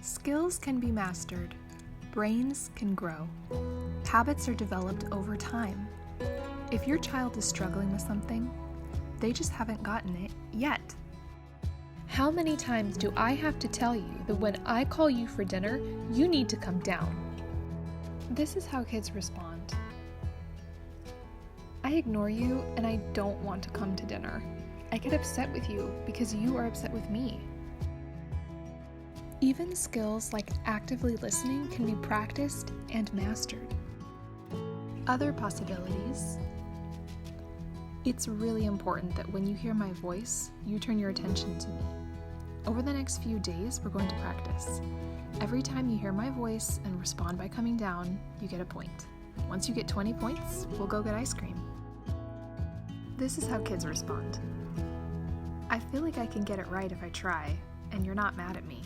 Skills can be mastered. Brains can grow. Habits are developed over time. If your child is struggling with something, they just haven't gotten it yet. How many times do I have to tell you that when I call you for dinner, you need to come down? This is how kids respond. I ignore you and I don't want to come to dinner. I get upset with you because you are upset with me. Even skills like actively listening can be practiced and mastered. Other possibilities. It's really important that when you hear my voice, you turn your attention to me. Over the next few days, we're going to practice. Every time you hear my voice and respond by coming down, you get a point. Once you get 20 points, we'll go get ice cream. This is how kids respond. I feel like I can get it right if I try, and you're not mad at me.